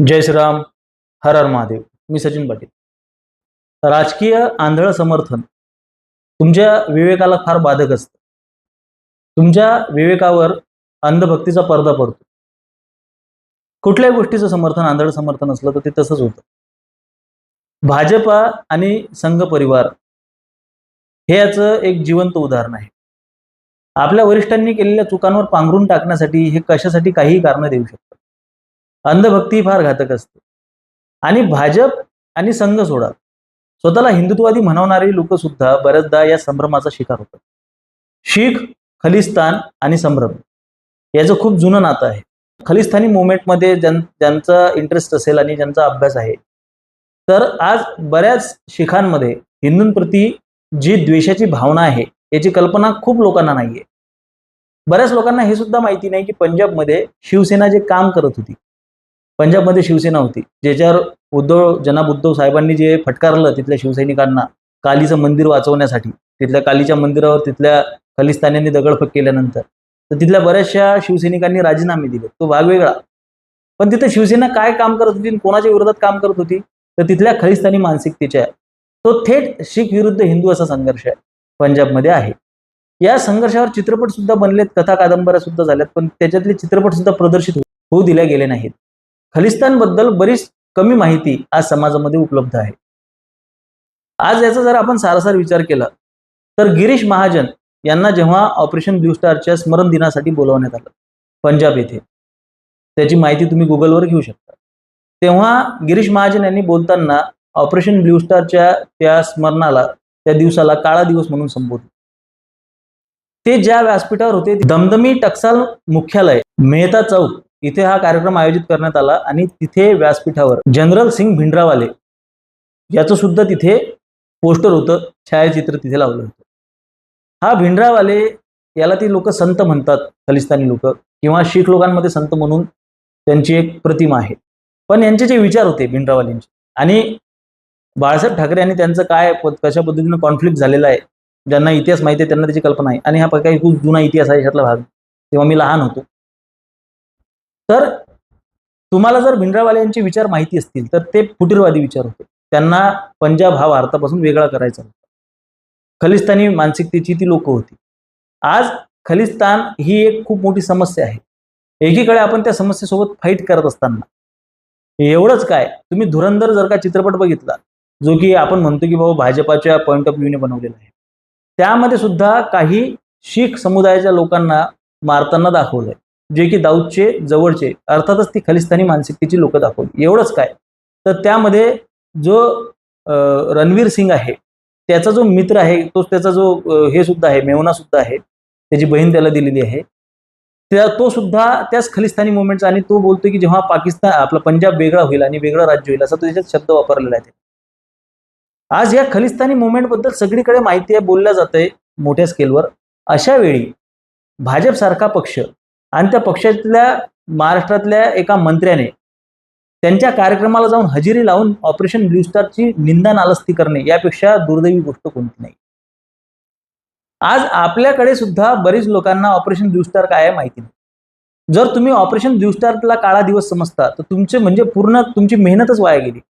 जय श्रीराम. हर हर महादेव. मी सचिन पाटील. राजकीय आंधळ समर्थन तुमच्या विवेकाला फार बाधक असतं. तुमच्या विवेकावर अंधभक्तीचा पडदा पडतो. कुठल्याही गोष्टीचं समर्थन आंधळ समर्थन असलं तर ते तसंच होतं. भाजपा आणि संघ परिवार हे याचं एक जिवंत उदाहरण आहे. आपल्या वरिष्ठांनी केलेल्या चुकांवर पांघरून टाकण्यासाठी हे कशासाठी काहीही कारण देऊ शकतात. अंधभक्ती फार घातक असते. आणि भाजप आणि संघ सोडा, स्वतःला हिंदुत्ववादी म्हणवणारी लोक सुद्धा बऱ्याचदा या संभ्रमाचा शिकार होतात. शीख, खलिस्तान आणि संभ्रम याचं खूप जुनं नातं आहे. खलिस्तानी मुवमेंटमध्ये ज्यांचा इंटरेस्ट असेल आणि ज्यांचा अभ्यास आहे, तर आज बऱ्याच शिखांमध्ये हिंदूंप्रती जी द्वेषाची भावना आहे याची कल्पना खूप लोकांना नाहीये. बऱ्याच लोकांना हे सुद्धा माहिती नाही की पंजाबमध्ये शिवसेना जे काम करत होती, पंजाबमध्ये शिवसेना होती, ज्याच्यावर जनाब उद्धव साहेबांनी जे फटकारलं तिथल्या शिवसैनिकांना कालीचं मंदिर वाचवण्यासाठी, तिथल्या कालीच्या मंदिरावर तिथल्या खलिस्तान्यांनी दगडफेक केल्यानंतर तर तिथल्या बऱ्याचशा शिवसैनिकांनी राजीनामे दिले. तो भाग वेगळा. पण तिथे शिवसेना काय काम करत होती, कोणाच्या विरोधात काम करत होती, तर तिथल्या खलिस्तानी मानसिकतेच्या, तो थेट शीख विरुद्ध हिंदू असा संघर्ष आहे पंजाबमध्ये आहे. या संघर्षावर चित्रपट सुद्धा बनलेत, कथा कादंबऱ्या सुद्धा झाल्यात, पण त्याच्यातले चित्रपट सुद्धा प्रदर्शित होऊ दिले गेले नाहीत. खलिस्तानबद्दल बरीच कमी माहिती आज समाजामध्ये उपलब्ध आहे. आज याचा जर आपण सारासार विचार केला तर गिरीश महाजन यांना जेव्हा ऑपरेशन ब्लू स्टारच्या स्मरण दिनासाठी बोलवण्यात आलं पंजाब येथे, त्याची माहिती तुम्ही गुगलवर घेऊ शकता, तेव्हा गिरीश महाजन यांनी बोलताना ऑपरेशन ब्लू स्टारच्या त्या स्मरणाला, त्या दिवसाला काळा दिवस म्हणून संबोधले. ते ज्या व्यासपीठावर होते, दमदमी टकसाल मुख्यालय मेहता चौक इथे हा कार्यक्रम आयोजित करण्यात आला आणि तिथे व्यासपीठावर जनरल सिंग भिंडरावाले याचं सुद्धा तिथे पोस्टर होतं, छायाचित्र तिथे लावलं होतं. हा भिंडरावाले याला ती लोक संत म्हणतात, खलिस्तानी लोक किंवा शीख लोकांमध्ये संत म्हणून त्यांची एक प्रतिमा आहे. पण यांचे जे विचार होते भिंडरावालेंचे आणि बाळासाहेब ठाकरे यांनी त्यांचं काय कशा पद्धतीनं कॉन्फ्लिक्ट झालेला आहे, ज्यांना इतिहास माहिती आहे त्यांना त्याची कल्पना आहे. आणि हा काही खूप जुना इतिहास आहे यातला भाग, तेव्हा मी लहान होतो. तर तुम्हाला जर भिंडरावाले यांचे विचार माहिती असतील तर ते फुटीरवादी विचार होते. त्यांना पंजाब हा भारतापासून वेगळा करायचा होता. खलिस्तानी मानसिकतेची ती लोक होती. आज खलिस्तान ही एक खूप मोठी समस्या आहे. एकीकडे आपण त्या समस्येसोबत फाईट करत असताना एवढंच काय, तुम्ही धुरंधर जर का चित्रपट बघितला, जो की आपण म्हणतो की बाबा भाजपाच्या पॉइंट ऑफ व्ह्यूने बनवलेला आहे, त्यामध्ये सुद्धा काही शीख समुदायाच्या लोकांना मारताना दाखवलंय, जे की दाऊदचे जवळचे, अर्थातच ती खलिस्तानी मानसिकतेची लोक दाखवली. एवढंच काय, तर त्यामध्ये जो रणवीर सिंग आहे त्याचा जो मित्र आहे, तो त्याचा जो हे सुद्धा आहे, मेवना सुद्धा आहे, त्याची बहीण त्याला दिलेली आहे, तो सुद्धा त्याच खलिस्तानी मुवमेंटचा. आणि तो बोलतो की जेव्हा पाकिस्तान आपला पंजाब वेगळा होईल आणि वेगळं राज्य होईल, असा तो त्याच्यात शब्द वापरलेला आहे. आज या खलिस्तानी मुवमेंट बद्दल सगळीकडे माहिती आहे, बोलल्या जाते मोठ्या स्केलवर. अशा वेळी भाजप सारखा पक्ष आणि त्या पक्षातल्या महाराष्ट्रातल्या एका मंत्र्याने त्यांच्या कार्यक्रमाला जाऊन हजेरी लावून ऑपरेशन ब्लू स्टारची निंदा नालस्ती करणे यापेक्षा दुर्दैवी गोष्ट कोणती नाही. आज आपल्याकडे सुद्धा बरीच लोकांना ऑपरेशन ब्लू स्टार काय आहे माहिती नाही. जर तुम्ही ऑपरेशन ब्लू स्टारला काळा दिवस समजता तर तुमचे म्हणजे पूर्ण तुमची मेहनतच वाया गेली.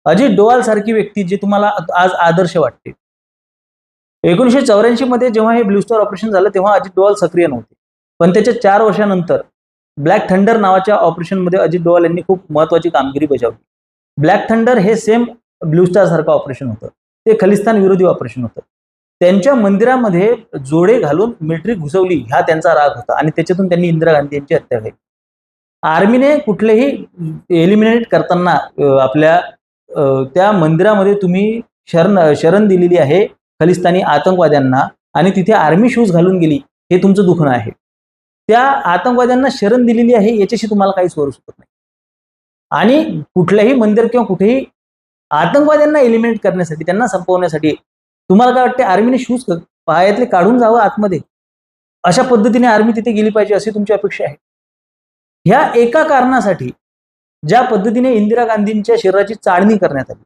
अजित डोवाल सारखी व्यक्ती जी तुम्हाला आज आदर्श वाटते, 1984 मध्ये जेव्हा हे ब्लू स्टार ऑपरेशन झालं तेव्हा अजित डोवाल सक्रिय नव्हते, पण त्याच्या 4 वर्षानंतर ब्लॅक थंडर नावाच्या ऑपरेशनमध्ये अजित डोवाल यांनी खूप महत्वाची कामगिरी बजावली. ब्लॅक थंडर हे सेम ब्लू स्टार सारखं ऑपरेशन होतं. ते खलिस्तान विरोधी ऑपरेशन होतं. त्यांच्या मंदिरामध्ये जोडे घालून मिलिटरी घुसवली, हा त्यांचा राग होता आणि त्याच्यातून त्यांनी इंदिरा गांधी यांची हत्या केली. आर्मीने कुठलेही एलिमिनेट करताना आपल्या त्या मंदिरामध्ये तुम्ही शरण दिलेली आहे खलिस्तानी आतंकवाद्यांना आणि तिथे आर्मी शूज घालून गेली, हे तुमचं दुखणं आहे. त्या आतंकवाद्यांना शरण दिलेली आहे याच्याशी तुम्हाला काही स्वर सुटत नाही. आणि कुठल्याही मंदिर किंवा कुठेही आतंकवाद्यांना एलिमिनेट करण्यासाठी, त्यांना संपवण्यासाठी तुम्हाला काय वाटते, आर्मीने शूज पायातले काढून जावं आतमध्ये, अशा पद्धतीने आर्मी तिथे गेली पाहिजे अशी तुमची अपेक्षा आहे. ह्या एका कारणासाठी ज्या पद्धतीने इंदिरा गांधींच्या शरीराची चाळणी करण्यात आली.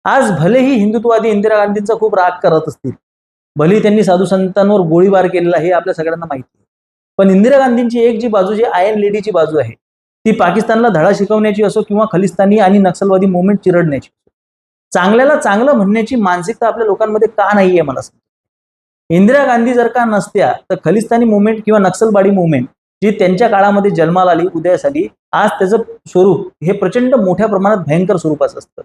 आज भलेही हिंदुत्ववादी इंदिरा गांधींचा खूप राग करत असतील, भलेही त्यांनी साधू संतांवर गोळीबार केलेला हे आपल्या सगळ्यांना माहिती आहे, पण इंदिरा गांधींची एक जी बाजू, जी आयर्न लेडीची बाजू आहे, ती पाकिस्तानला धडा शिकवण्याची असो किंवा खलिस्तानी आणि नक्षलवादी मुवमेंट चिरडण्याची, चांगल्याला चांगलं म्हणण्याची मानसिकता आपल्या लोकांमध्ये का नाहीये मला सांग. इंदिरा गांधी जर का नसत्या तर खलिस्तानी मुवमेंट किंवा नक्षलवादी मुवमेंट जी त्यांच्या काळामध्ये जन्माला आली, उदयास आली, आज त्याचं स्वरूप हे प्रचंड मोठ्या प्रमाणात भयंकर स्वरूपाचं असतं.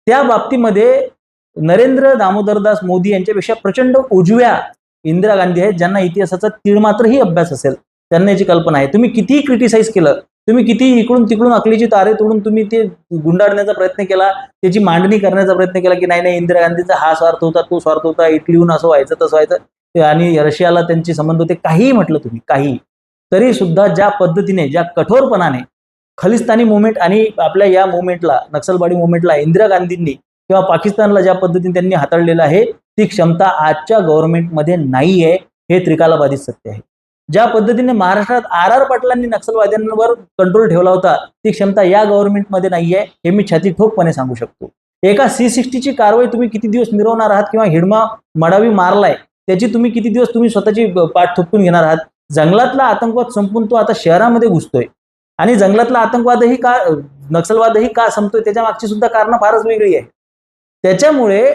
त्या बाबतीमध्ये नरेंद्र दामोदरदास मोदी यांच्यापेक्षा प्रचंड उजव्या इंदिरा गांधी आहेत, ज्यांना इतिहासाचा तीळमात्रही अभ्यास असेल, त्यांना याची कल्पना आहे. तुम्ही कितीही क्रिटिसाइज केलं, तुम्ही किती इकडून तिकडून अकलीची तारे तोडून तुम्ही ते गुंडाळण्याचा प्रयत्न केला, त्याची मांडणी करण्याचा प्रयत्न केला की नाही नाही इंदिरा गांधीचा हा स्वार्थ होता, तो स्वार्थ होता, इटलीहून असं व्हायचं तसं व्हायचं आणि रशियाला त्यांचे संबंध होते, काहीही म्हटलं तुम्ही, काही तरी सुद्धा ज्या पद्धतीने, ज्या कठोरपणाने खलिस्तानी मुवमेंट आणि आपल्या या मुवमेंटला, नक्षलवादी मुवमेंटला इंदिरा गांधींनी किंवा पाकिस्तानला ज्या पद्धतीने त्यांनी हाताळलेलं आहे, ती क्षमता आजच्या गव्हर्नमेंटमध्ये नाहीये, हे त्रिकालबाधित सत्य आहे. ज्या पद्धतीने महाराष्ट्रात आर पाटलांनी नक्षलवाद्यांवर कंट्रोल ठेवला होता, ती क्षमता या गव्हर्नमेंटमध्ये नाहीये, हे मी छाती ठोकपणे सांगू शकतो. एका C60ची कारवाई तुम्ही किती दिवस मिरवणार आहात किंवा हिडमा मडावी मारलाय त्याची तुम्ही किती दिवस तुम्ही स्वतःची पाठ थोपटून घेणार आहात. जंगलातला आतंकवाद संपून तो आता शहरामध्ये घुसतोय आणि जंगलातला आतंकवादही का, नक्षलवादही का संपतोय, त्याच्या मागची सुद्धा कारणं फारच वेगळी आहे. त्याच्यामुळे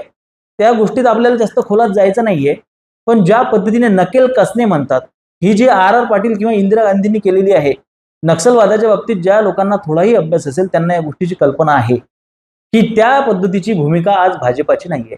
त्या गोष्टीत आपल्याला जास्त खोलात जायचं नाहीये. पण ज्या पद्धतीने नकेल कसणे म्हणतात, ही जी आर पाटील किंवा इंदिरा गांधींनी केलेली आहे, नक्षलवादाच्या बाबतीत ज्या लोकांना थोडाही अभ्यास असेल त्यांना या गोष्टीची कल्पना आहे की त्या पद्धतीची भूमिका आज भाजपाची नाहीये.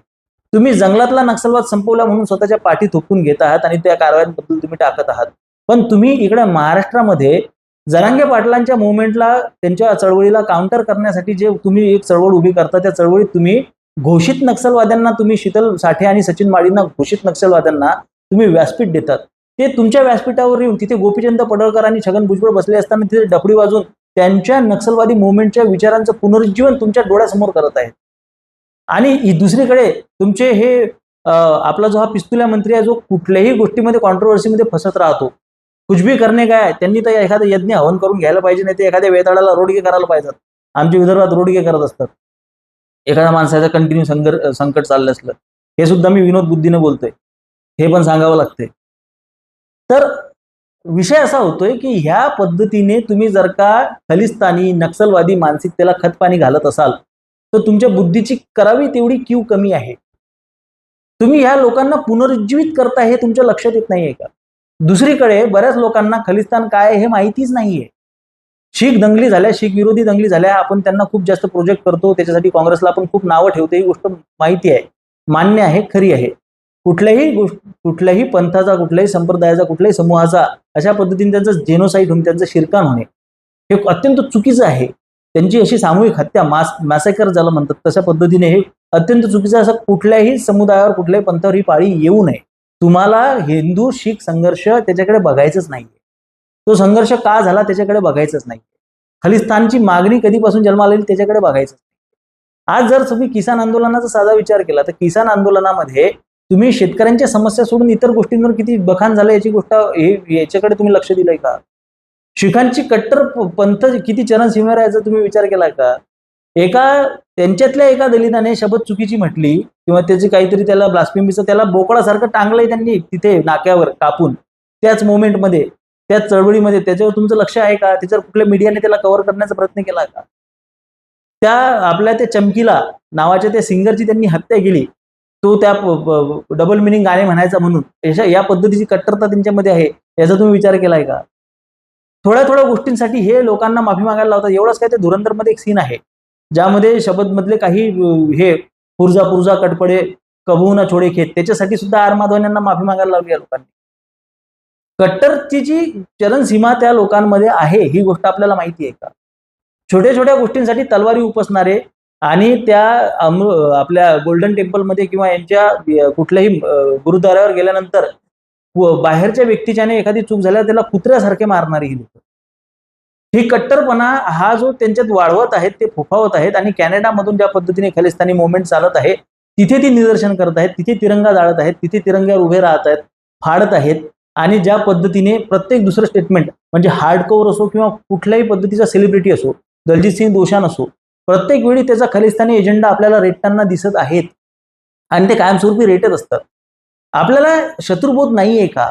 तुम्ही जंगलातला नक्षलवाद संपवला म्हणून स्वतःच्या पाठी थोपटून घेत आहात आणि त्या कारवायांबद्दल तुम्ही टाकत आहात, पण तुम्ही इकडे महाराष्ट्रामध्ये जरांगे पाटलांच्या मुवमेंटला, त्यांच्या चळवळीला काउंटर करण्यासाठी जे तुम्ही एक चळवळ उभी करता, त्या चळवळीत तुम्ही घोषित नक्षलवाद्यांना, तुम्ही शीतल साठे आणि सचिन माळींना, घोषित नक्षलवाद्यांना तुम्ही व्यासपीठ देतात. ते तुमच्या व्यासपीठावर येऊन तिथे गोपीचंद पडळकर आणि छगन भुजबळ बसले असताना तिथे डफडी वाजून त्यांच्या नक्षलवादी मुवमेंटच्या विचारांचं पुनरुज्जीवन तुमच्या डोळ्यासमोर करत आहेत. आणि दुसरीकडे तुमचे हे आपला जो हा पिस्तुल्या मंत्री आहे, जो कुठल्याही गोष्टीमध्ये कॉन्ट्रोवर्सीमध्ये फसत राहतो, कुछ भी करणे काय, त्यांनी तर एखादा यज्ञ हवन करून घ्यायला पाहिजे, नाही ते एखाद्या वेताळाला रोडगे करायला पाहिजेत. आमच्या विदर्भात रोडगे करत असतात. एखाद्या माणसाचं कंटिन्यू संकट चाललं असलं, हे सुद्धा मी विनोद बुद्धीने बोलतोय, हे पण सांगावं लागतंय. तर विषय असा होतोय की ह्या पद्धतीने तुम्ही जर का खलिस्तानी नक्षलवादी मानसिकतेला खतपाणी घालत असाल तर तुमच्या बुद्धीची करावी तेवढी कीव कमी आहे. तुम्ही ह्या लोकांना पुनरुज्जीवित करता हे तुमच्या लक्षात येत नाहीये का? दुसरीकडे बऱ्याच लोकांना खलिस्तान काय हे माहितीच नाहीये. शीख दंगली झाल्या, शीख विरोधी दंगली झाल्या, आपण त्यांना खूप जास्त प्रोजेक्ट करतो, त्याच्यासाठी काँग्रेसला आपण खूप नावं ठेवतो, ही गोष्ट माहिती आहे, मान्य आहे, खरी आहे. कुठल्याही पंथाचा, कुठल्याही संप्रदायाचा, कुठल्याही समूहाचा अशा पद्धतीने त्यांचं जेनोसाईड होणे, त्यांचं शिरकाण होणे हे अत्यंत चुकीचं आहे. त्यांची अशी सामूहिक हत्या, मॅसेकर ज्याला म्हणतात, तशा पद्धतीने हे अत्यंत चुकीचं. असं कुठल्याही समुदायावर, कुठल्याही पंथावर ही पाळी येऊ नये. तुम्हाला हिंदू शीख संघर्ष त्याच्याकडे बघायचंच नाही. तो संघर्ष का झाला त्याच्याकडे बघायचंच नाही. खलिस्तानची मागणी कधीपासून जन्माला आली त्याच्याकडे बघायचं नाही. आज जर तुम्ही किसान आंदोलनाचा साधा विचार केला तर किसान आंदोलनामध्ये तुम्ही शेतकऱ्यांच्या समस्या सोडून इतर गोष्टींवर किती बखान झालं याची गोष्ट, याच्याकडे तुम्ही लक्ष दिलंय का? शिखांची कट्टर पंथ किती चरणसीमेवर याचा तुम्ही विचार केला का? त्यांच्यातल्या एका दलिताने शब्द चुकीची म्हटली किंवा त्याची काहीतरी त्याला ब्लास्फेमीचं त्याला बोकडासारखं टांगलंय त्यांनी तिथे नाक्यावर कापून, त्याच मोमेंटमध्ये, त्याच चळवळीमध्ये. त्याच्यावर तुमचं लक्ष आहे का? त्याच्यावर कुठल्या मीडियाने त्याला कव्हर करण्याचा प्रयत्न केला का? त्या आपल्या त्या चमकीला नावाच्या त्या सिंगरची त्यांनी हत्या केली, तो त्या डबल मिनिंग गाणे म्हणायचा म्हणून. या पद्धतीची कट्टरता त्यांच्यामध्ये आहे, याचा तुम्ही विचार केलाय का? थोड्या गोष्टींसाठी हे लोकांना माफी मागायला लावतात. एवढंच काय, ते धुरंधरमध्ये एक सीन आहे ज्यामध्ये शब्द मधले काही हे पुरजा कटपडे कबू ना छोडे खेत, त्याच्यासाठी सुद्धा आर माधवन यांना माफी मागायला लावली या लोकांनी. कट्टरची जी चरणसीमा त्या लोकांमध्ये आहे ही गोष्ट आपल्याला माहिती आहे का? छोट्या गोष्टींसाठी तलवारी उपसणारे आणि त्या आपल्या गोल्डन टेम्पलमध्ये किंवा यांच्या कुठल्याही गुरुद्वारावर गेल्यानंतर बाहेरच्या व्यक्तीच्याने एखादी चूक झाल्यावर त्याला कुत्र्यासारखे मारणारी ही लोक, ही कट्टरपणा हा जो त्यांच्यात वाढवत आहेत, ते फोफावत आहेत. आणि कॅनडामधून ज्या पद्धतीने खलिस्तानी मुवमेंट चालत आहे तिथे ती निदर्शन करत आहेत, तिथे तिरंगा जाळत आहेत, तिथे तिरंग्यावर उभे राहत आहेत, फाडत आहेत. आणि ज्या पद्धतीने प्रत्येक दुसरं स्टेटमेंट, म्हणजे हार्डकोर असो किंवा कुठल्याही पद्धतीचा सेलिब्रिटी असो, दलजीत सिंग दोसांझ असो, प्रत्येक वेळी त्याचा खलिस्तानी एजेंडा आपल्याला रेटताना दिसत आहेत आणि ते कायमस्वरूपी रेटत असतात. आपल्याला शत्रुबोध नाहीये का?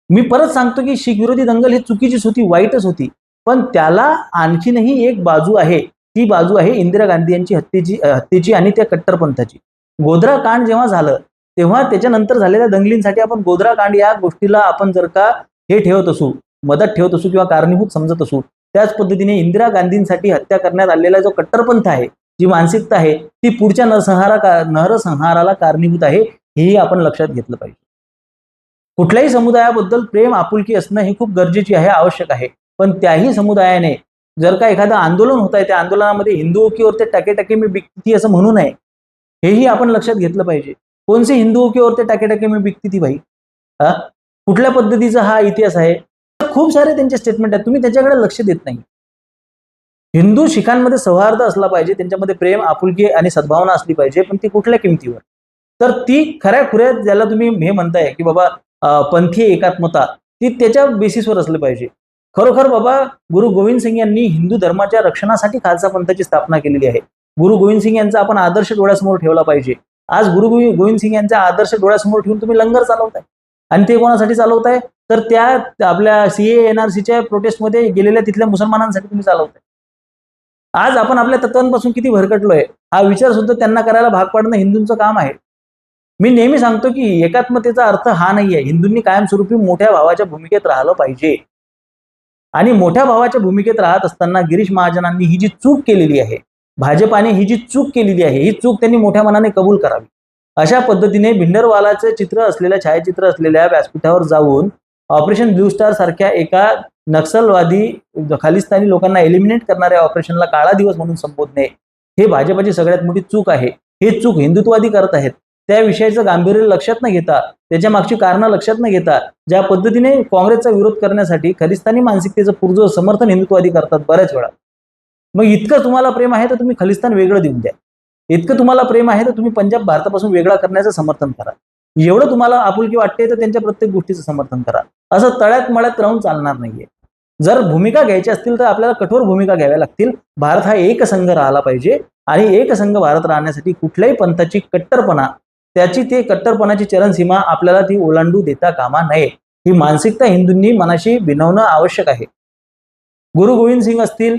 मी परत सांगतो की शीख विरोधी दंगल ही चुकीचीच होती, वाईटच होती. पण त्याला आणखीनही एक बाजू आहे, ती बाजू आहे इंदिरा गांधी यांची हत्येची आणि त्या कट्टरपंथाची. गोधरा कांड जेव्हा झालं तेव्हा त्याच्यानंतर झालेल्या दंगलींसाठी आपण गोधरा कांड या गोष्टीला आपण जर का हे ठेवत असू, मदत ठेवत असू किंवा कारणीभूत समजत असू, त्याच पद्धतीने इंदिरा गांधींसाठी हत्या करण्यात आलेला जो कट्टरपंथ आहे, जी मानसिकता आहे, ती पुढच्या नरसंहाराला कारणीभूत आहे, हेही आपण लक्षात घेतलं पाहिजे. कुठल्याही समुदायाबद्दल प्रेम आपुलकी असणं हे खूप गरजेची आहे, आवश्यक आहे. पण त्याही समुदायाने जर का एखादं आंदोलन होत आहे, त्या आंदोलनामध्ये हिंदू की और ते टके मी बिकती असं म्हणू नये, हेही आपण लक्षात घेतलं पाहिजे. कोणसे हिंदू की और ते टके मी बिकती थी भाई? कुठल्या पद्धतीचा हा इतिहास आहे? खूप सारे त्यांचे स्टेटमेंट आहेत, तुम्ही त्याच्याकडे लक्ष देत नाही. हिंदू शिखांमध्ये सौहार्द असला पाहिजे, त्यांच्यामध्ये प्रेम आपुलकी आणि सद्भावना असली पाहिजे, पण ती कुठल्या किमतीवर? तर ती खऱ्या खुऱ्यात ज्याला तुम्ही हे म्हणताय की बाबा पंथीय एकात्मता, ती त्याच्या बेसिसवर असली पाहिजे. खरोखर बाबा गुरु गोविंद सिंग यांनी हिंदू धर्माच्या रक्षणासाठी खालसा पंथाची स्थापना केलेली आहे. गुरु गोविंद सिंग यांचा आपण आदर्श डोळ्यासमोर ठेवला पाहिजे. आज गुरु गोविंद सिंग यांचा आदर्श डोळ्यासमोर ठेवून तुम्ही लंगर चालवताय, आणि ते कोणासाठी चालवताय? तर त्या आपल्या CAA NRCच्या प्रोटेस्टमध्ये गेलेल्या तिथल्या मुसलमानांसाठी तुम्ही चालवताय. आज आपण आपल्या तत्वांपासून किती भरकटलोय, हा विचार सुद्धा त्यांना करायला भाग पाडणं हिंदूंचं काम आहे. मी नेहमी सांगतो की एकात्मतेचा अर्थ हा नाहीये. हिंदूंनी कायमस्वरूपी मोठ्या भावाच्या भूमिकेत राहिलं पाहिजे, आणि मोठ्या भावाच्या भूमिकेत राहत असताना गिरीश महाजनांनी ही जी चूक केलेली आहे, भाजपाने ही जी चूक केलेली आहे, ही चूक त्यांनी मोठ्या मनाने कबूल करावी. अशा पद्धतीने भिंडरवालाचं छायाचित्र असलेल्या व्यासपीठावर जाऊन ऑपरेशन ब्लू स्टार सारख्या एका नक्षलवादी खालिस्तानी लोकांना एलिमिनेट करणाऱ्या ऑपरेशनला काळा दिवस म्हणून संबोधणे, हे भाजपाची सगळ्यात मोठी चूक आहे. हे चूक हिंदुत्ववादी करत आहेत. त्या विषयाचं गांभीर्य लक्षात न घेता, त्याच्या मागची कारणं लक्षात न घेता, ज्या पद्धतीने काँग्रेसचा विरोध करण्यासाठी खलिस्तानी मानसिकतेचं पुरजोर समर्थन हिंदुत्ववादी करतात बऱ्याच वेळा. मग इतकं तुम्हाला प्रेम आहे तर तुम्ही खलिस्तान वेगळं देऊन द्या. इतकं तुम्हाला प्रेम आहे तर तुम्ही पंजाब भारतापासून वेगळा करण्याचं समर्थन करा. एवढं तुम्हाला आपुलकी वाटते तर त्यांच्या प्रत्येक गोष्टीचं समर्थन करा. असं तळ्यात मळ्यात राहून चालणार नाहीये. जर भूमिका घ्यायच्या असतील तर आपल्याला कठोर भूमिका घ्याव्या लागतील. भारत हा एक संघ राहिला पाहिजे, आणि एक संघ भारत राहण्यासाठी कुठल्याही पंथाची कट्टरपणा, ते कट्टरपणाची चरणसीमा आपल्याला ती ओलांडू देता कामा नये. ही मानसिकता हिंदूंनी मनाशी भिनवणं आवश्यक आहे. गुरु गोविंद सिंग असतील,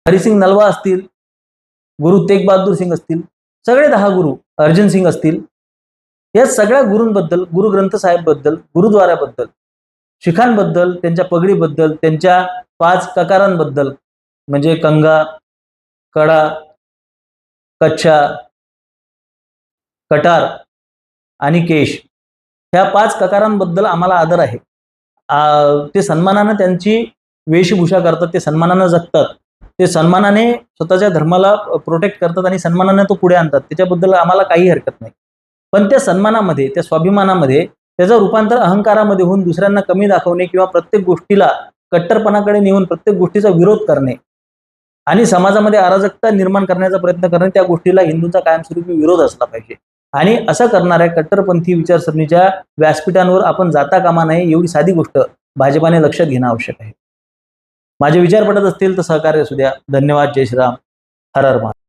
हरिसिंग नलवा असतील, गुरु तेग बहादूर सिंग असतील, सगळे 10 गुरु, अर्जन सिंग असतील, या सगळ्या गुरूंबद्दल, गुरु ग्रंथ साहेबबद्दल, गुरुद्वाराबद्दल, शिखांबद्दल, त्यांच्या पगडीबद्दल, त्यांच्या 5 ककारांबद्दल, म्हणजे कंगा, कडा, कच्छा, कटार आणि केश, ह्या 5 ककारांबद्दल आम्हाला आदर आहे. ते सन्मानानं त्यांची वेशभूषा करतात, ते सन्मानानं जगतात, ते सन्मानाने स्वतःच्या धर्माला प्रोटेक्ट करतात आणि सन्मानाने तो पुढे आणतात. त्याच्याबद्दल आम्हाला काही हरकत नाही. पण त्या सन्मानामध्ये, त्या स्वाभिमानामध्ये त्याचं रूपांतर अहंकारामध्ये होऊन दुसऱ्यांना कमी दाखवणे किंवा प्रत्येक गोष्टीला कट्टरपणाकडे नेऊन प्रत्येक गोष्टीचा विरोध करणे आणि समाजामध्ये अराजकता निर्माण करण्याचा प्रयत्न करणे, त्या गोष्टीला हिंदूंचा कायमस्वरूपी विरोध असला पाहिजे. आणि असं करणाऱ्या कट्टरपंथी विचारसरणीच्या व्यासपीठांवर आपण जाता कामा नये, एवढी साधी गोष्ट भाजपाने लक्षात घेणं आवश्यक आहे. माझे विचार पटत असतील तर सहकार्य असू द्या. धन्यवाद. जय श्रीराम. हर हर महादेव.